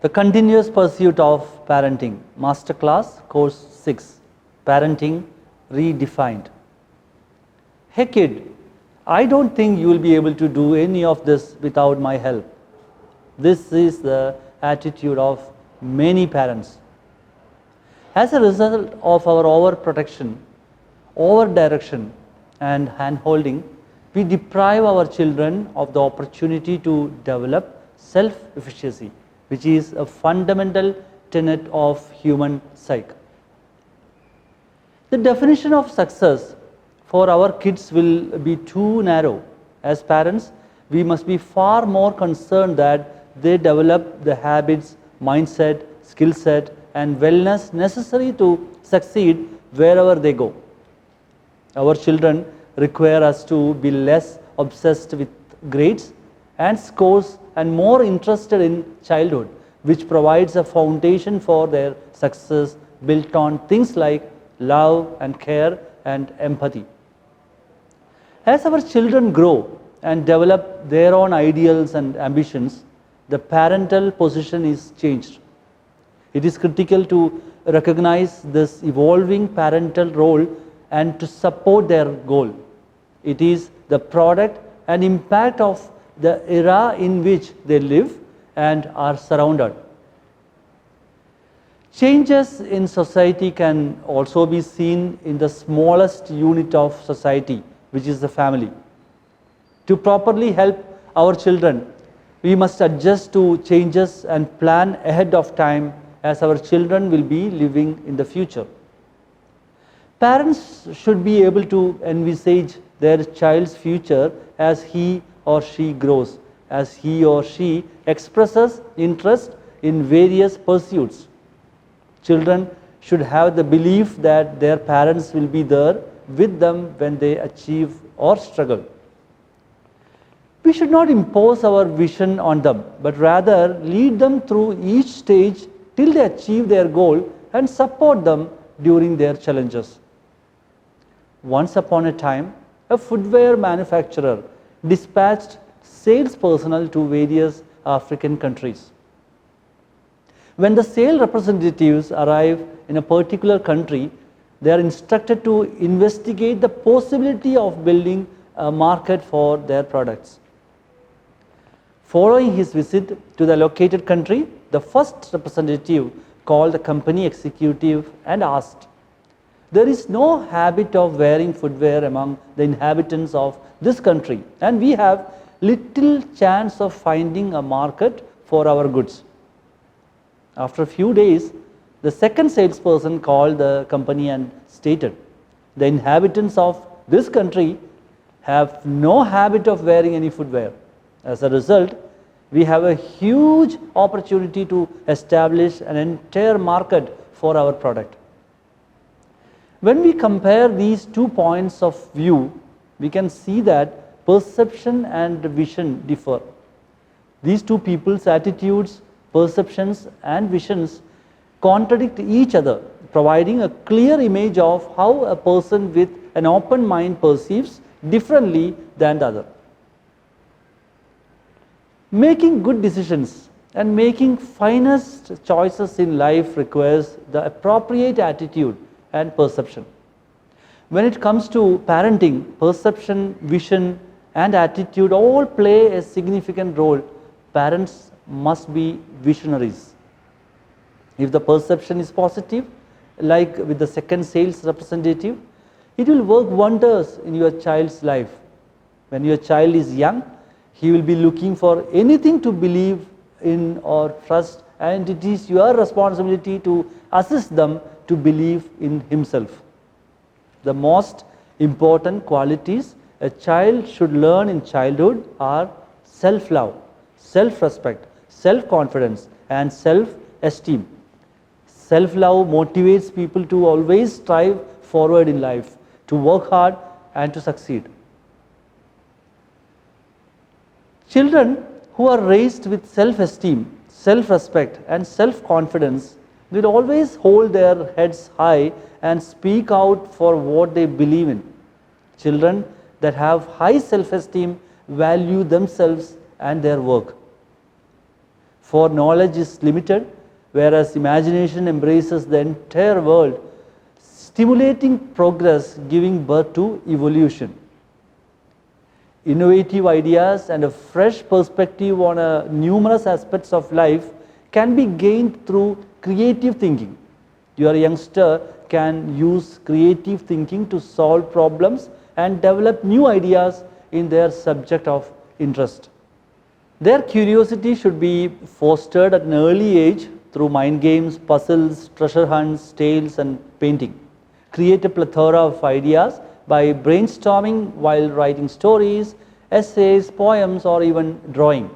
The continuous pursuit of parenting, Masterclass, Course 6, Parenting Redefined. Hey kid, I don't think you will be able to do any of this without my help. This is the attitude of many parents. As a result of our overprotection, over-direction and hand-holding, we deprive our children of the opportunity to develop self-efficacy, which is a fundamental tenet of human psyche. The definition of success for our kids will be too narrow. As parents, we must be far more concerned that they develop the habits, mindset, skill set, and wellness necessary to succeed wherever they go. Our children require us to be less obsessed with grades and scores and more interested in childhood, which provides a foundation for their success built on things like love and care and empathy. As our children grow and develop their own ideals and ambitions, the parental position is changed. It is critical to recognize this evolving parental role and to support their goal. It is the product and impact of the era in which they live and are surrounded. Changes in society can also be seen in the smallest unit of society, which is the family. To properly help our children, we must adjust to changes and plan ahead of time, as our children will be living in the future. Parents should be able to envisage their child's future as he or she grows, as he or she expresses interest in various pursuits. Children should have the belief that their parents will be there with them when they achieve or struggle. We should not impose our vision on them, but rather lead them through each stage till they achieve their goal and support them during their challenges. Once upon a time, a footwear manufacturer dispatched sales personnel to various African countries. When the sales representatives arrive in a particular country, they are instructed to investigate the possibility of building a market for their products. Following his visit to the located country, the first representative called the company executive and asked, "There is no habit of wearing footwear among the inhabitants of this country, and we have little chance of finding a market for our goods." After a few days, the second salesperson called the company and stated, "The inhabitants of this country have no habit of wearing any footwear. As a result, we have a huge opportunity to establish an entire market for our product." When we compare these 2 points of view, we can see that perception and vision differ. These two people's attitudes, perceptions and visions contradict each other, providing a clear image of how a person with an open mind perceives differently than the other. Making good decisions and making finest choices in life requires the appropriate attitude and perception. When it comes to parenting, perception, vision and attitude all play a significant role. Parents must be visionaries. If the perception is positive, like with the second sales representative, it will work wonders in your child's life. When your child is young, he will be looking for anything to believe in or trust, and it is your responsibility to assist them to believe in himself. The most important qualities a child should learn in childhood are self-love, self-respect, self-confidence and self-esteem. Self-love motivates people to always strive forward in life, to work hard and to succeed. Children who are raised with self-esteem, self-respect and self-confidence will always hold their heads high and speak out for what they believe in. Children that have high self-esteem value themselves and their work. For knowledge is limited, whereas imagination embraces the entire world, stimulating progress, giving birth to evolution. Innovative ideas and a fresh perspective on numerous aspects of life can be gained through creative thinking. Your youngster can use creative thinking to solve problems and develop new ideas in their subject of interest. Their curiosity should be fostered at an early age through mind games, puzzles, treasure hunts, tales, and painting. Create a plethora of ideas by brainstorming while writing stories, essays, poems, or even drawing.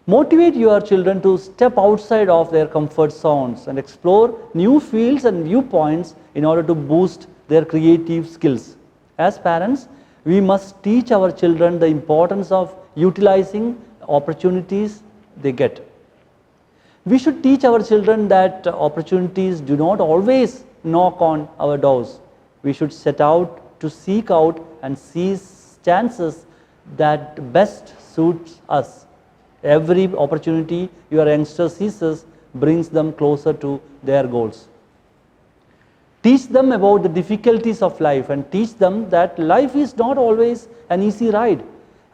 Motivate your children to step outside of their comfort zones and explore new fields and viewpoints in order to boost their creative skills. As parents, we must teach our children the importance of utilizing opportunities they get. We should teach our children that opportunities do not always knock on our doors. We should set out to seek out and seize chances that best suits us. Every opportunity your youngster seizes brings them closer to their goals. Teach them about the difficulties of life and teach them that life is not always an easy ride.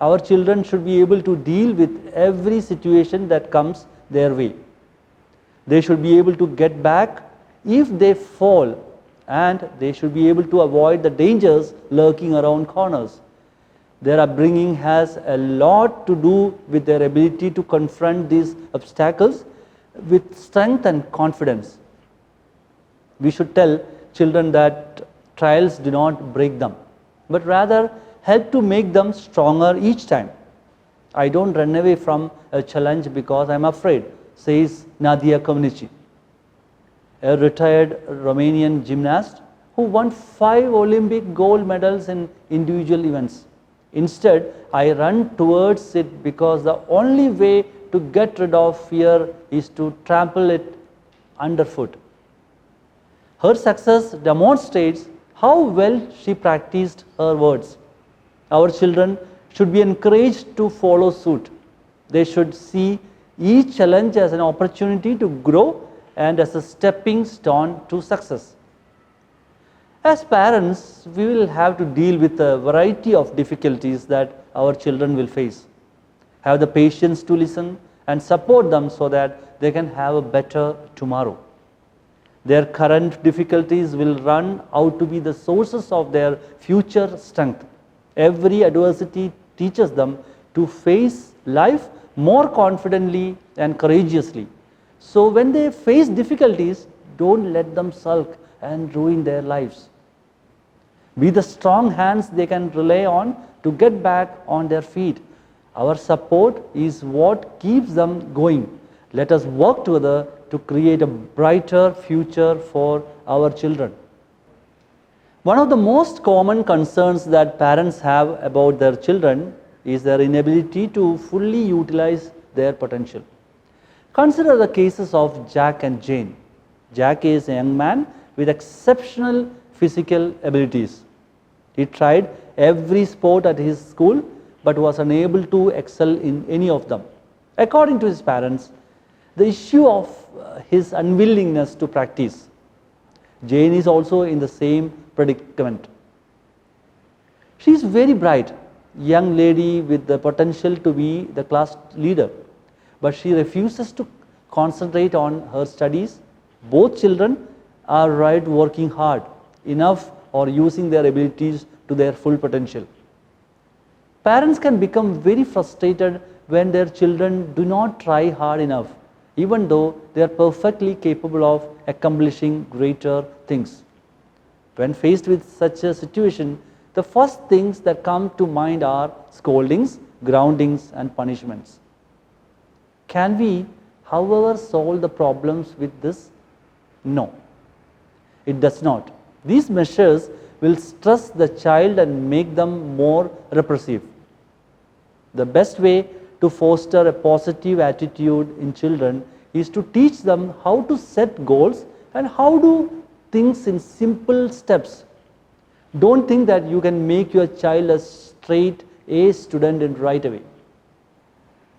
Our children should be able to deal with every situation that comes their way. They should be able to get back if they fall, and they should be able to avoid the dangers lurking around corners. Their upbringing has a lot to do with their ability to confront these obstacles with strength and confidence. We should tell children that trials do not break them, but rather help to make them stronger each time. I don't run away from a challenge because I'm afraid, says Ajayya Kumar, a retired Romanian gymnast who won 5 Olympic gold medals in individual events. Instead, I run towards it because the only way to get rid of fear is to trample it underfoot. Her success demonstrates how well she practiced her words. Our children should be encouraged to follow suit. They should see each challenge as an opportunity to grow and as a stepping stone to success. As parents, we will have to deal with a variety of difficulties that our children will face. Have the patience to listen and support them so that they can have a better tomorrow. Their current difficulties will run out to be the sources of their future strength. Every adversity teaches them to face life more confidently and courageously. So when they face difficulties, don't let them sulk and ruin their lives. Be the strong hands they can rely on to get back on their feet. Our support is what keeps them going. Let us work together to create a brighter future for our children. One of the most common concerns that parents have about their children is their inability to fully utilize their potential. Consider the cases of Jack and Jane. Jack is a young man with exceptional physical abilities. He tried every sport at his school but was unable to excel in any of them. According to his parents, the issue of his unwillingness to practice. Jane is also in the same predicament. She is very bright, young lady with the potential to be the class leader, but she refuses to concentrate on her studies. Both children are working hard enough or using their abilities to their full potential. Parents can become very frustrated when their children do not try hard enough, even though they are perfectly capable of accomplishing greater things. When faced with such a situation, the first things that come to mind are scoldings, groundings, and punishments. Can we, however, solve the problems with this? No, it does not. These measures will stress the child and make them more repressive. The best way to foster a positive attitude in children is to teach them how to set goals and how to do things in simple steps. Don't think that you can make your child a straight A student right away.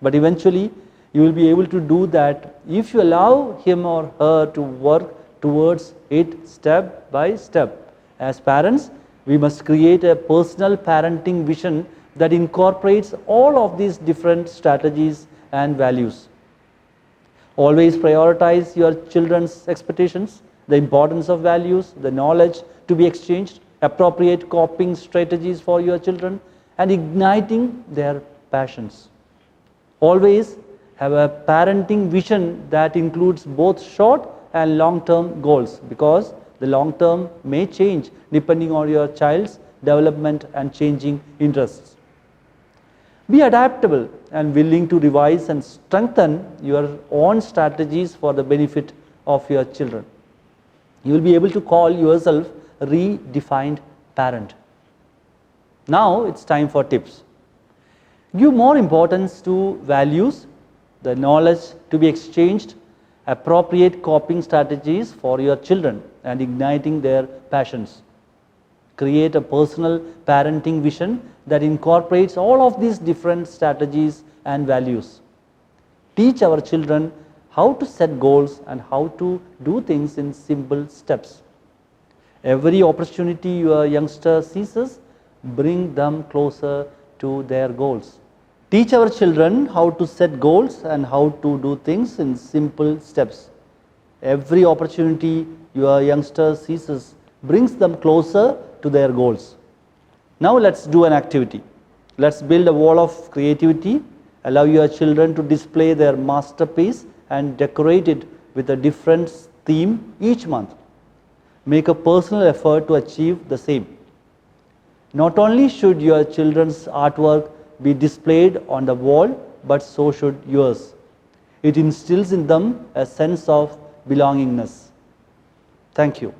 But eventually, You will be able to do that if you allow him or her to work towards it step by step. As parents, we must create a personal parenting vision that incorporates all of these different strategies and values. Always prioritize your children's expectations, the importance of values, the knowledge to be exchanged, appropriate coping strategies for your children, and igniting their passions. Always have a parenting vision that includes both short and long-term goals, because the long term may change depending on your child's development and changing interests. Be adaptable and willing to revise and strengthen your own strategies for the benefit of your children. You will be able to call yourself a redefined parent. Now it's time for tips. Give more importance to values, the knowledge to be exchanged, appropriate coping strategies for your children, and igniting their passions. Create a personal parenting vision that incorporates all of these different strategies and values. Teach our children how to set goals and how to do things in simple steps. Every opportunity your youngster seizes, bring them closer to their goals. Teach our children how to set goals and how to do things in simple steps. Every opportunity your youngster seizes brings them closer to their goals. Now let's do an activity. Let's build a wall of creativity. Allow your children to display their masterpiece and decorate it with a different theme each month. Make a personal effort to achieve the same. Not only should your children's artwork be displayed on the wall, but so should yours. It instills in them a sense of belongingness. Thank you.